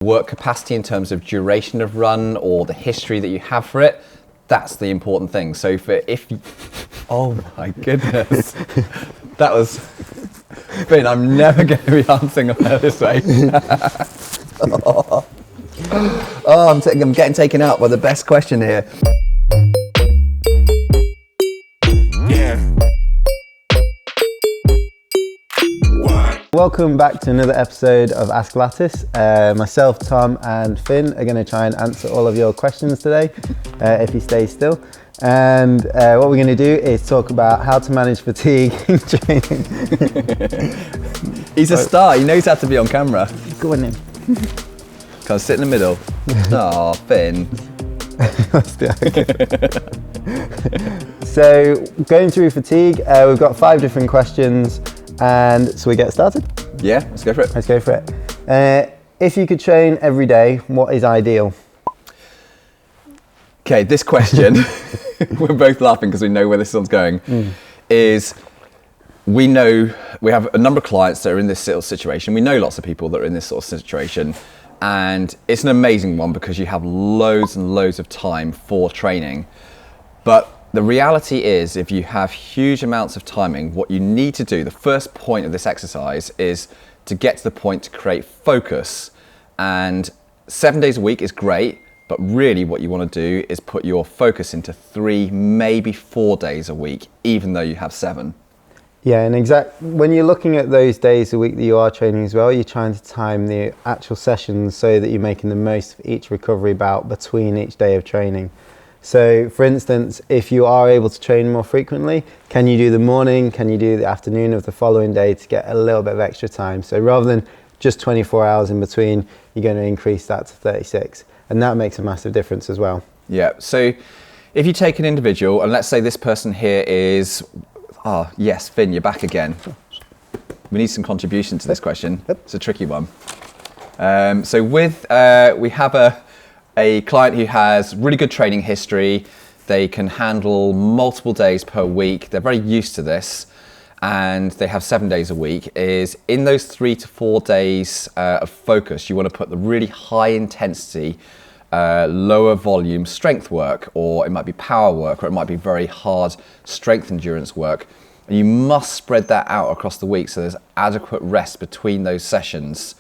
work capacity in terms of duration of run or the history that you have for it, that's the important thing. So oh my goodness, that was, Finn, I'm never going to be answering her this way. I'm getting taken out by the best question here. Welcome back to another episode of Ask Lattice. Myself, Tom and Finn are going to try and answer all of your questions today, if you stay still. And what we're going to do is talk about how to manage fatigue in training. He's a star, he knows how to be on camera. Go on then. Can I sit in the middle? Oh, Finn. So, going through fatigue, we've got 5 different questions. And so we get started? Yeah, let's go for it. Let's go for it. If you could train every day, what is ideal? Okay, this question, we're both laughing because we know where this one's going, is we have a number of clients that are in this sort of situation. We know lots of people that are in this sort of situation, and it's an amazing one because you have loads and loads of time for training. But the reality is, if you have huge amounts of timing, what you need to do, the first point of this exercise is to get to the point to create focus. And 7 days a week is great, but really what you want to do is put your focus into 3, maybe 4 days a week, even though you have 7. Yeah, and when you're looking at those days a week that you are training as well, you're trying to time the actual sessions so that you're making the most of each recovery bout between each day of training. So, for instance, if you are able to train more frequently, can you do the morning, can you do the afternoon of the following day to get a little bit of extra time? So rather than just 24 hours in between, you're going to increase that to 36. And that makes a massive difference as well. Yeah, so if you take an individual, and let's say this person here is, yes, Finn, you're back again. We need some contribution to this question. It's a tricky one. So we have a client who has really good training history. They can handle multiple days per week. They're very used to this, and they have 7 days a week. Is in those 3 to 4 days of focus, you want to put the really high intensity, lower volume strength work, or it might be power work, or it might be very hard strength endurance work. And you must spread that out across the week so there's adequate rest between those sessions.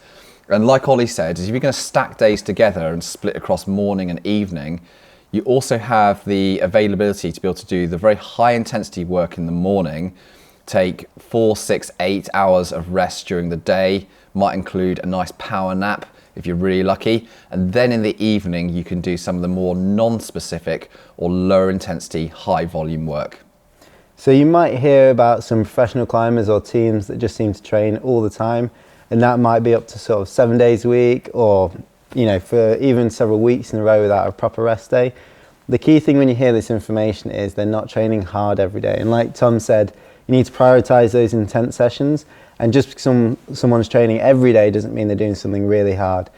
And like Ollie said, is if you're going to stack days together and split across morning and evening, you also have the availability to be able to do the very high intensity work in the morning, take 4, 6, 8 hours of rest during the day, might include a nice power nap if you're really lucky, and then in the evening you can do some of the more non-specific or lower intensity, high volume work. So you might hear about some professional climbers or teams that just seem to train all the time. And that might be up to sort of 7 days a week, or, for even several weeks in a row without a proper rest day. The key thing when you hear this information is they're not training hard every day. And like Tom said, you need to prioritize those intense sessions. And just because someone's training every day doesn't mean they're doing something really hard.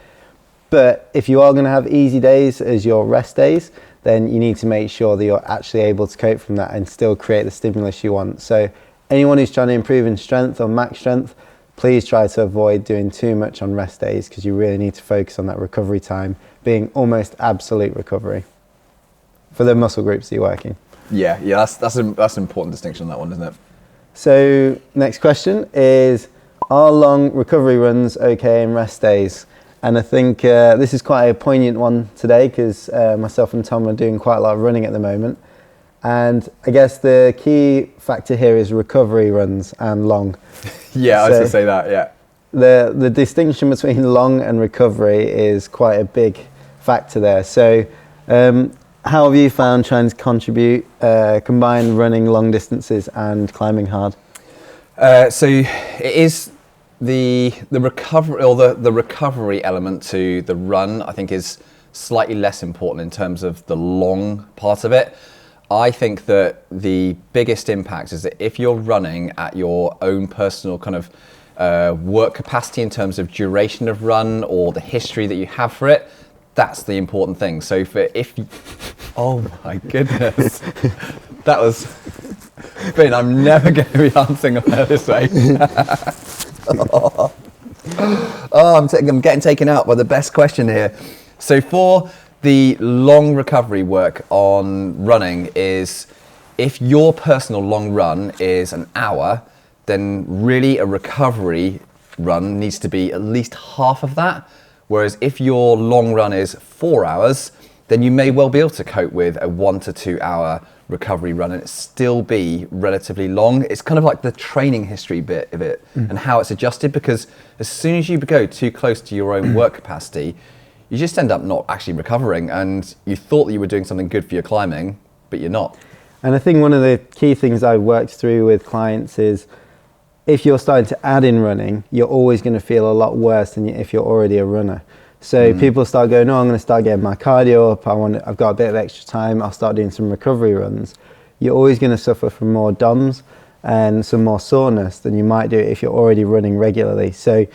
But if you are going to have easy days as your rest days, then you need to make sure that you're actually able to cope from that and still create the stimulus you want. So anyone who's trying to improve in strength or max strength, please try to avoid doing too much on rest days, because you really need to focus on that recovery time being almost absolute recovery for the muscle groups that you're working. Yeah, that's an important distinction on that one, isn't it? So next question is, are long recovery runs okay in rest days? And I think this is quite a poignant one today, because myself and Tom are doing quite a lot of running at the moment. And I guess the key factor here is recovery runs and long. Yeah, I was going to say that, yeah. The distinction between long and recovery is quite a big factor there. So how have you found trying to combine running long distances and climbing hard? So it is the recovery, or the recovery element to the run, I think is slightly less important in terms of the long part of it. I think that the biggest impact is that if you're running at your own personal kind of work capacity in terms of duration of run or the history that you have for it, that's the important thing. So oh my goodness, that was, Finn, I'm never going to be answering her this way. Oh, I'm getting taken out by the best question here. So for the long recovery work on running is, if your personal long run is an hour, then really a recovery run needs to be at least half of that. Whereas if your long run is 4 hours, then you may well be able to cope with a 1 to 2 hour recovery run and it still be relatively long. It's kind of like the training history bit of it and how it's adjusted, because as soon as you go too close to your own work capacity, you just end up not actually recovering, and you thought that you were doing something good for your climbing, but you're not. And I think one of the key things I've worked through with clients is, if you're starting to add in running, you're always going to feel a lot worse than if you're already a runner. So people start going, no, I'm going to start getting my cardio up. I've got a bit of extra time. I'll start doing some recovery runs. You're always going to suffer from more DOMs and some more soreness than you might do if you're already running regularly. So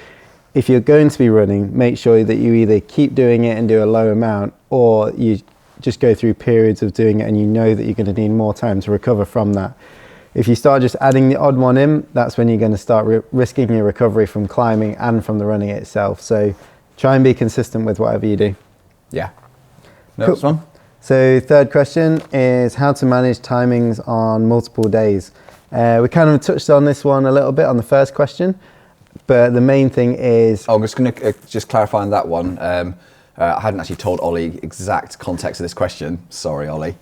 if you're going to be running, make sure that you either keep doing it and do a low amount, or you just go through periods of doing it and you know that you're going to need more time to recover from that. If you start just adding the odd one in, that's when you're going to start risking your recovery from climbing and from the running itself. So try and be consistent with whatever you do. Yeah. Next one. So third question is how to manage timings on multiple days. We kind of touched on this one a little bit on the first question, but the main thing is... Oh, I'm just going to just clarify on that one. I hadn't actually told Ollie exact context of this question. Sorry, Ollie.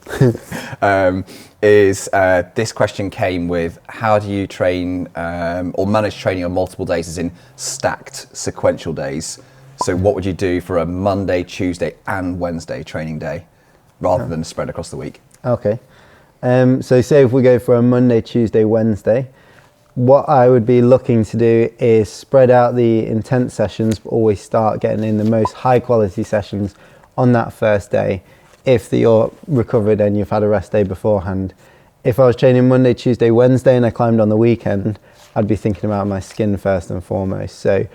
This question came with, how do you train or manage training on multiple days, as in stacked sequential days? So what would you do for a Monday, Tuesday and Wednesday training day rather than spread across the week? Okay. So say if we go for a Monday, Tuesday, Wednesday, what I would be looking to do is spread out the intense sessions, but always start getting in the most high quality sessions on that first day if you're recovered and you've had a rest day beforehand. If I was training Monday, Tuesday, Wednesday and I climbed on the weekend, I'd be thinking about my skin first and foremost. So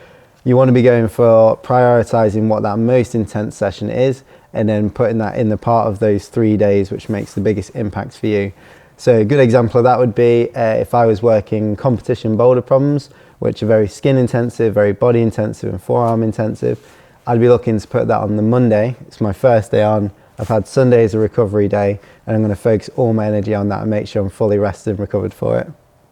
you want to be going for prioritizing what that most intense session is and then putting that in the part of those 3 days which makes the biggest impact for you. So a good example of that would be if I was working competition boulder problems, which are very skin intensive, very body intensive and forearm intensive, I'd be looking to put that on the Monday. It's my first day on. I've had Sunday as a recovery day and I'm going to focus all my energy on that and make sure I'm fully rested and recovered for it.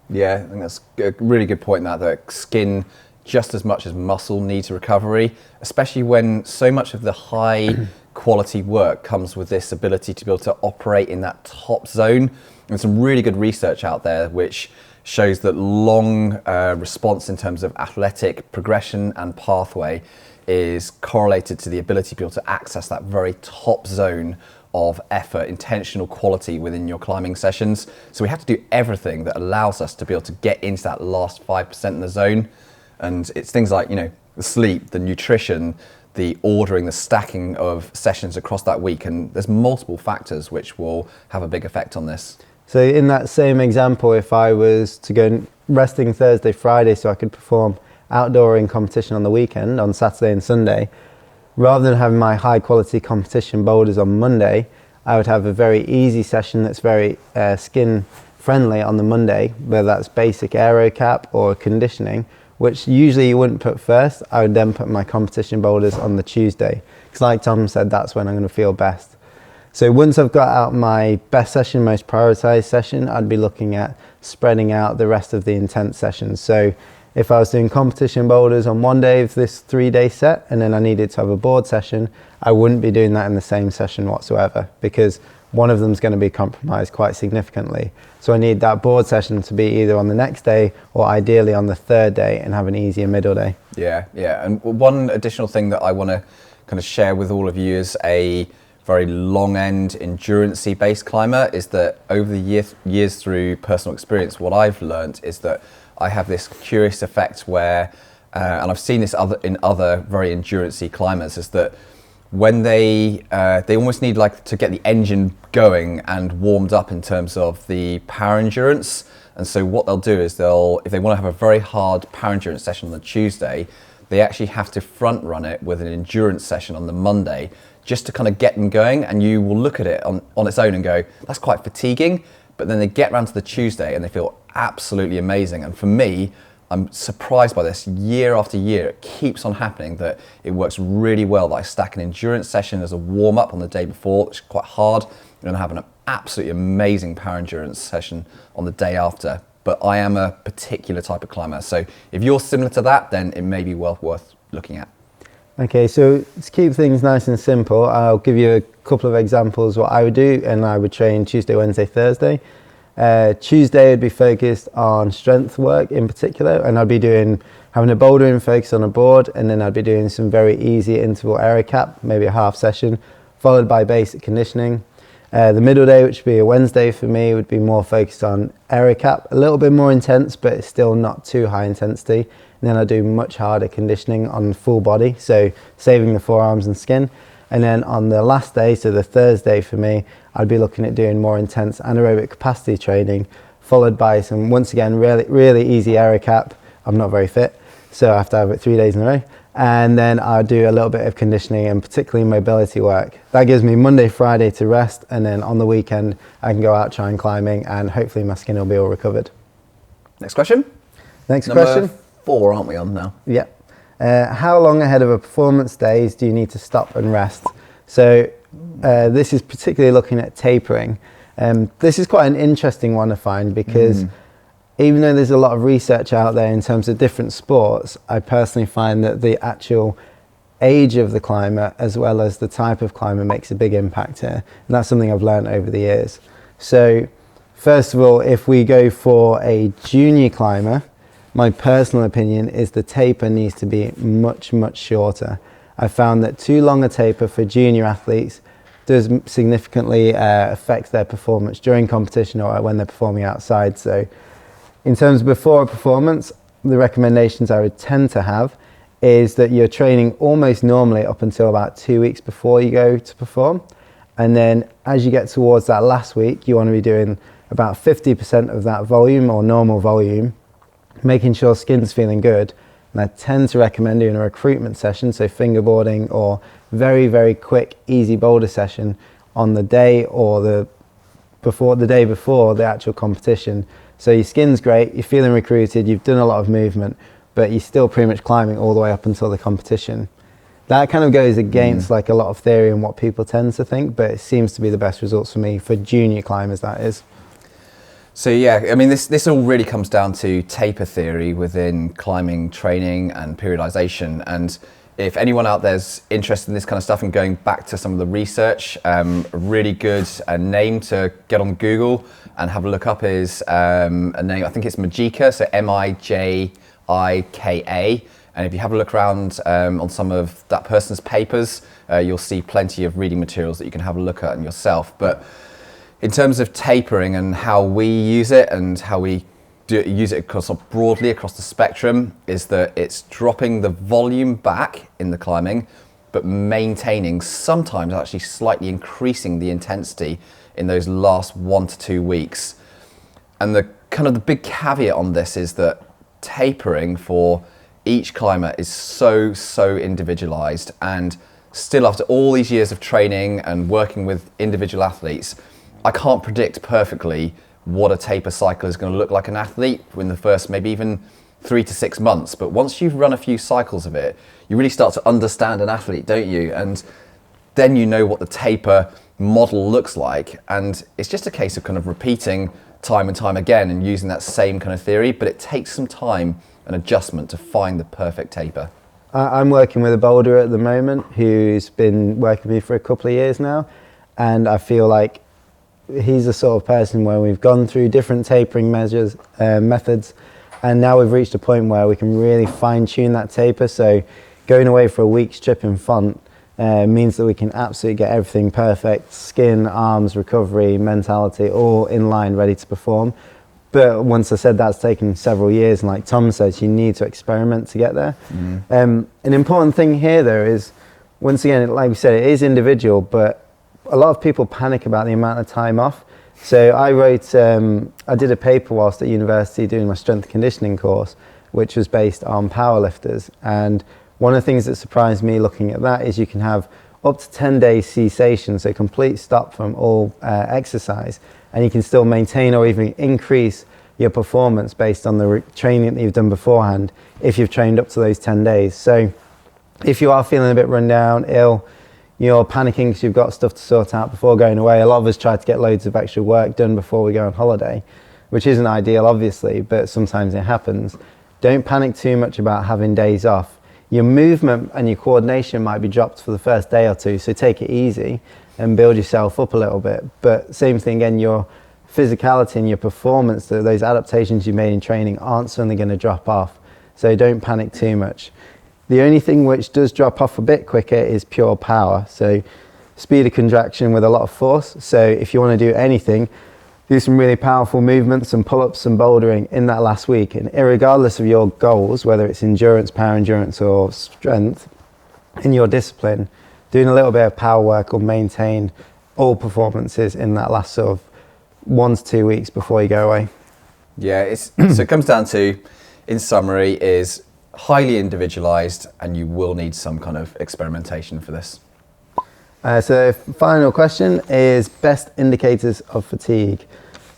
Yeah, I think that's a really good point, that skin just as much as muscle needs recovery, especially when so much of the high quality work comes with this ability to be able to operate in that top zone. And some really good research out there which shows that long response in terms of athletic progression and pathway is correlated to the ability to be able to access that very top zone of effort, intentional quality within your climbing sessions. So we have to do everything that allows us to be able to get into that last 5% in the zone. And it's things like, the sleep, the nutrition, the ordering, the stacking of sessions across that week. And there's multiple factors which will have a big effect on this. So in that same example, if I was to go resting Thursday, Friday, so I could perform outdoor in competition on the weekend, on Saturday and Sunday, rather than having my high quality competition boulders on Monday, I would have a very easy session that's very skin friendly on the Monday, whether that's basic aero cap or conditioning, which usually you wouldn't put first. I would then put my competition boulders on the Tuesday, because like Tom said, that's when I'm going to feel best. So once I've got out my best session, most prioritized session, I'd be looking at spreading out the rest of the intense sessions. So if I was doing competition boulders on one day of this 3-day set and then I needed to have a board session, I wouldn't be doing that in the same session whatsoever, because one of them is going to be compromised quite significantly. So I need that board session to be either on the next day or ideally on the 3rd day and have an easier middle day. Yeah. And one additional thing that I want to kind of share with all of you as a very long end endurance-y based climber is that over the years through personal experience, what I've learned is that I have this curious effect where, and I've seen this in other very endurance-y climbers, is that when they almost need to get the engine going and warmed up in terms of the power endurance. And so what they'll do is if they want to have a very hard power endurance session on the Tuesday, they actually have to front run it with an endurance session on the Monday just to kind of get them going. And you will look at it on its own and go, that's quite fatiguing. But then they get around to the Tuesday and they feel absolutely amazing. And for me, I'm surprised by this year after year. It keeps on happening that it works really well that I stack an endurance session as a warm-up on the day before, which is quite hard, and then have an absolutely amazing power endurance session on the day after. But I am a particular type of climber, so if you're similar to that, then it may be well worth looking at. Okay, so to keep things nice and simple, I'll give you a couple of examples what I would do, and I would train Tuesday, Wednesday, Thursday. Tuesday would be focused on strength work in particular, and I'd be having a bouldering focus on a board, and then I'd be doing some very easy interval area cap, maybe a half session, followed by basic conditioning. The middle day, which would be a Wednesday for me, would be more focused on area cap, a little bit more intense, but it's still not too high intensity. And then I do much harder conditioning on full body, so saving the forearms and skin. And then on the last day, so the Thursday for me, I'd be looking at doing more intense anaerobic capacity training, followed by some, once again, really easy area cap. I'm not very fit, so I have to have it 3 days in a row. And then I'll do a little bit of conditioning and particularly mobility work. That gives me Monday, Friday to rest, and then on the weekend, I can go out trying climbing, and hopefully my skin will be all recovered. Next question. Next Number question. 4, aren't we on now? Yeah. How long ahead of a performance days do you need to stop and rest? So this is particularly looking at tapering. This is quite an interesting one to find because even though there's a lot of research out there in terms of different sports, I personally find that the actual age of the climber as well as the type of climber makes a big impact here. And that's something I've learned over the years. So first of all, if we go for a junior climber, my personal opinion is the taper needs to be much shorter. I found that too long a taper for junior athletes does significantly affect their performance during competition or when they're performing outside. So in terms of before a performance, the recommendations I would tend to have is that you're training almost normally up until about 2 weeks before you go to perform. And then as you get towards that last week, you want to be doing about 50% of that volume or normal volume, making sure skin's feeling good. And I tend to recommend doing a recruitment session, so fingerboarding or very quick, easy boulder session on the day or the day before the actual competition. So your skin's great, you're feeling recruited, you've done a lot of movement, but you're still pretty much climbing all the way up until the competition. That kind of goes against like a lot of theory and what people tend to think, but it seems to be the best results for me for junior climbers, that is. So yeah, I mean, this all really comes down to taper theory within climbing training and periodization. And if anyone out there's interested in this kind of stuff and going back to some of the research, a really good name to get on Google and have a look up is a name, I think it's Majika, so Mijika. And if you have a look around on some of that person's papers, you'll see plenty of reading materials that you can have a look at yourself. But in terms of tapering and how we use it and how we use it broadly across the spectrum, is that it's dropping the volume back in the climbing, but maintaining, sometimes actually slightly increasing the intensity in those last 1 to 2 weeks. And the kind of the big caveat on this is that tapering for each climber is so individualized, and still after all these years of training and working with individual athletes, I can't predict perfectly what a taper cycle is going to look like an athlete in the first maybe even 3 to 6 months. But once you've run a few cycles of it, you really start to understand an athlete, don't you? And then you know what the taper model looks like. And it's just a case of kind of repeating time and time again and using that same kind of theory, but it takes some time and adjustment to find the perfect taper. I'm working with a boulderer at the moment who's been working with me for a couple of years now, and I feel like he's the sort of person where we've gone through different tapering measures, methods, and now we've reached a point where we can really fine-tune that taper. So going away for a week's trip in font means that we can absolutely get everything perfect: skin, arms, recovery, mentality, all in line, ready to perform. But once I said that's taken several years, and like Tom says, you need to experiment to get there. An important thing here though is, once again, like we said, it is individual, but a lot of people panic about the amount of time off. So I did a paper whilst at university doing my strength conditioning course, which was based on powerlifters. And one of the things that surprised me looking at that is you can have up to 10 days cessation, so complete stop from all exercise, and you can still maintain or even increase your performance based on the training that you've done beforehand if you've trained up to those 10 days. So if you are feeling a bit run down, ill, you're panicking because you've got stuff to sort out before going away. A lot of us try to get loads of extra work done before we go on holiday, which isn't ideal obviously, but sometimes it happens. Don't panic too much about having days off. Your movement and your coordination might be dropped for the first day or two, so take it easy and build yourself up a little bit. But same thing again, your physicality and your performance, those adaptations you made in training aren't suddenly going to drop off. So don't panic too much. The only thing which does drop off a bit quicker is pure power. So speed of contraction with a lot of force. So if you want to do anything, do some really powerful movements, some pull-ups, some bouldering in that last week. And irregardless of your goals, whether it's endurance, power endurance or strength in your discipline, doing a little bit of power work will maintain all performances in that last sort of 1 to 2 weeks before you go away. Yeah, so it comes down to, in summary, is highly individualized, and you will need some kind of experimentation for this. So final question is best indicators of fatigue.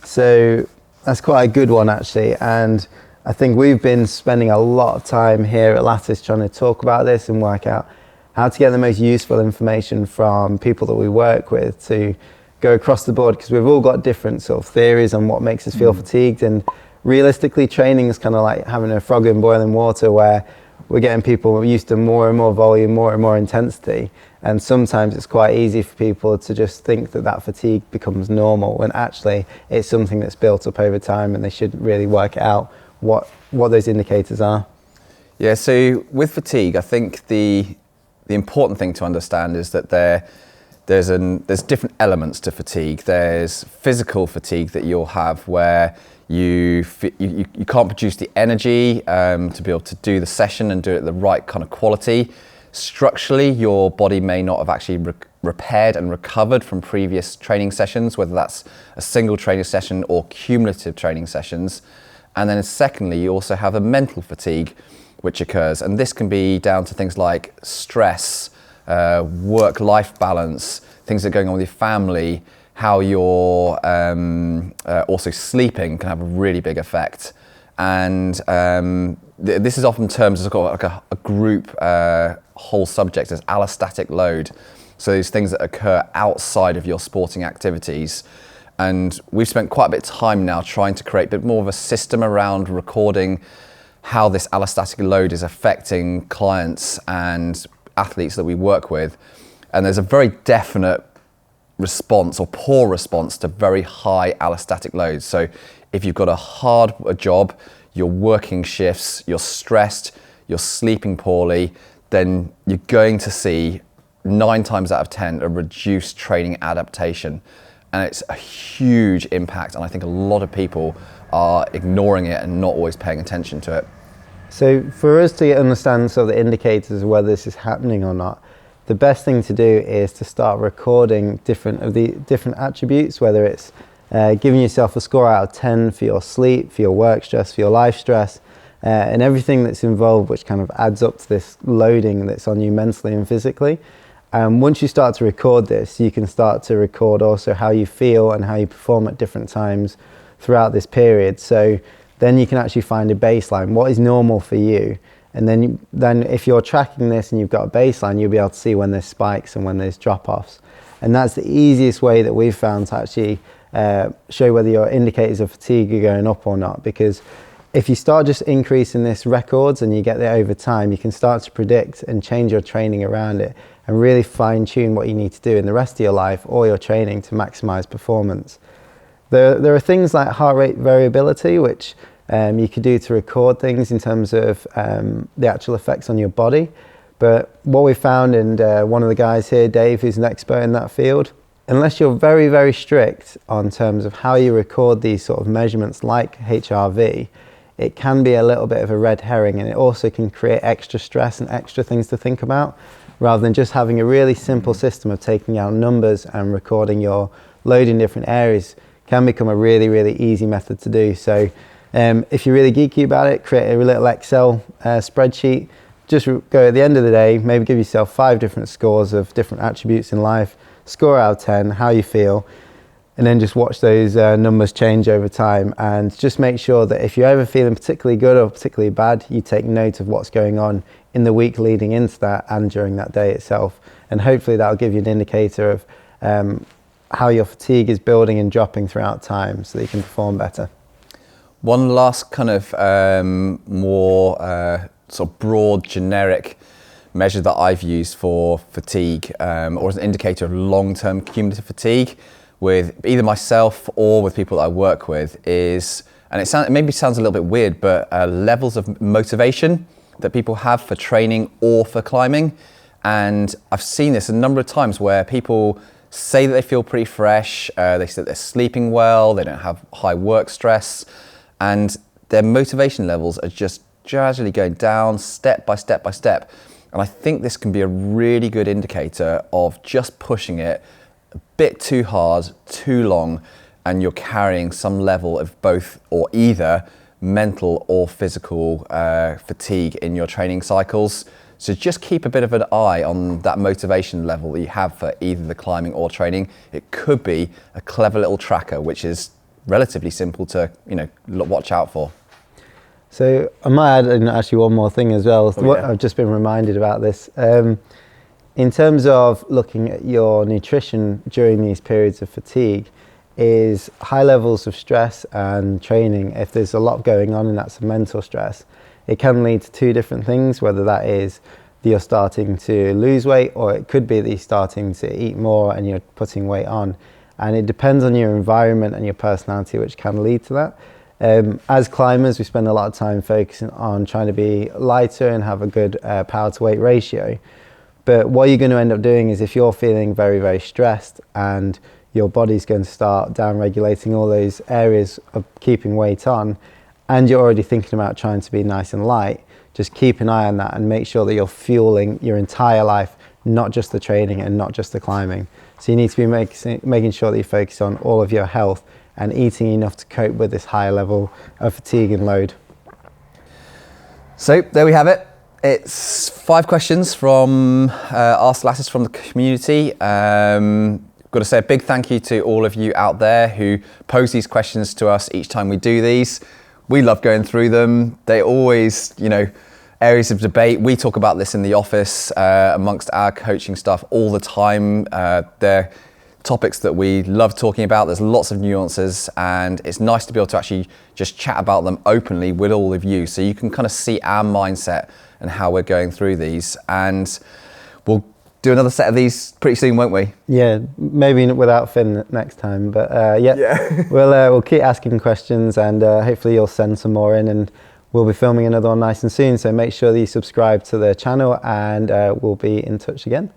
So that's quite a good one actually, and I think we've been spending a lot of time here at Lattice trying to talk about this and work out how to get the most useful information from people that we work with to go across the board, because we've all got different sort of theories on what makes us feel fatigued, and realistically training is kind of like having a frog in boiling water where we're getting people used to more and more volume, more and more intensity, and sometimes it's quite easy for people to just think that that fatigue becomes normal when actually it's something that's built up over time, and they should really work out what those indicators are. Yeah, so with fatigue, I think the important thing to understand is that there's different elements to fatigue. There's physical fatigue that you'll have where you can't produce the energy to be able to do the session and do it at the right kind of quality. Structurally, your body may not have actually repaired and recovered from previous training sessions, whether that's a single training session or cumulative training sessions. And then secondly, you also have a mental fatigue which occurs, and this can be down to things like stress, work-life balance, things that are going on with your family, how you're also sleeping can have a really big effect. And this is often termed as like a group whole subject as allostatic load. So these things that occur outside of your sporting activities. And we've spent quite a bit of time now trying to create a bit more of a system around recording how this allostatic load is affecting clients and athletes that we work with. And there's a very definite response or poor response to very high allostatic loads. So if you've got a job, you're working shifts, you're stressed, you're sleeping poorly, then you're going to see 9 times out of 10 a reduced training adaptation. And it's a huge impact, and I think a lot of people are ignoring it and not always paying attention to it. So for us to understand sort of the indicators of whether this is happening or not, the best thing to do is to start recording different attributes, whether it's giving yourself a score out of 10 for your sleep, for your work stress, for your life stress, and everything that's involved which kind of adds up to this loading that's on you mentally and physically. Once you start to record this, you can start to record also how you feel and how you perform at different times throughout this period. So then you can actually find a baseline. What is normal for you? And then if you're tracking this and you've got a baseline, you'll be able to see when there's spikes and when there's drop-offs. And that's the easiest way that we've found to actually show whether your indicators of fatigue are going up or not. Because if you start just increasing this records and you get there over time, you can start to predict and change your training around it and really fine-tune what you need to do in the rest of your life or your training to maximize performance. There are things like heart rate variability, which you could do to record things in terms of the actual effects on your body. But what we found, and one of the guys here, Dave, who's an expert in that field, unless you're very, very strict on terms of how you record these sort of measurements like HRV, it can be a little bit of a red herring, and it also can create extra stress and extra things to think about, rather than just having a really simple system of taking out numbers and recording your load in different areas can become a really, really easy method to do. So if you're really geeky about it, create a little Excel spreadsheet. Just go at the end of the day, maybe give yourself 5 different scores of different attributes in life, score out of 10, how you feel. and then just watch those numbers change over time, and just make sure that if you're ever feeling particularly good or particularly bad, you take note of what's going on in the week leading into that and during that day itself, and hopefully that'll give you an indicator of how your fatigue is building and dropping throughout time so that you can perform better. One last kind of more sort of broad, generic measure that I've used for fatigue, or as an indicator of long-term cumulative fatigue with either myself or with people that I work with, is, and it maybe sounds a little bit weird, but levels of motivation that people have for training or for climbing. And I've seen this a number of times where people say that they feel pretty fresh, they say that they're sleeping well, they don't have high work stress, and their motivation levels are just gradually going down step by step by step. And I think this can be a really good indicator of just pushing it a bit too hard, too long, and you're carrying some level of both or either mental or physical fatigue in your training cycles. So just keep a bit of an eye on that motivation level that you have for either the climbing or training. It could be a clever little tracker, which is relatively simple to watch out for. So I might add in actually one more thing as well. Oh, yeah. I've just been reminded about this. In terms of looking at your nutrition during these periods of fatigue, is high levels of stress and training. If there's a lot going on and that's a mental stress, it can lead to two different things, whether that is that you're starting to lose weight, or it could be that you're starting to eat more and you're putting weight on. And it depends on your environment and your personality, which can lead to that. As climbers, we spend a lot of time focusing on trying to be lighter and have a good power to weight ratio. But what you're going to end up doing is, if you're feeling very, very stressed and your body's going to start down-regulating all those areas of keeping weight on, and you're already thinking about trying to be nice and light, just keep an eye on that and make sure that you're fueling your entire life, not just the training and not just the climbing. So you need to be making sure that you focus on all of your health and eating enough to cope with this higher level of fatigue and load. So there we have it. It's 5 questions from Ask Lattice from the community. Got to say a big thank you to all of you out there who pose these questions to us each time we do these. We love going through them. They always, areas of debate. We talk about this in the office amongst our coaching stuff all the time. They're topics that we love talking about. There's lots of nuances, and it's nice to be able to actually just chat about them openly with all of you, so you can kind of see our mindset and how we're going through these. And we'll do another set of these pretty soon, won't we? Yeah, maybe without Finn next time, but yeah. We'll keep asking questions, and hopefully you'll send some more in, and we'll be filming another one nice and soon. So make sure that you subscribe to the channel, and we'll be in touch again.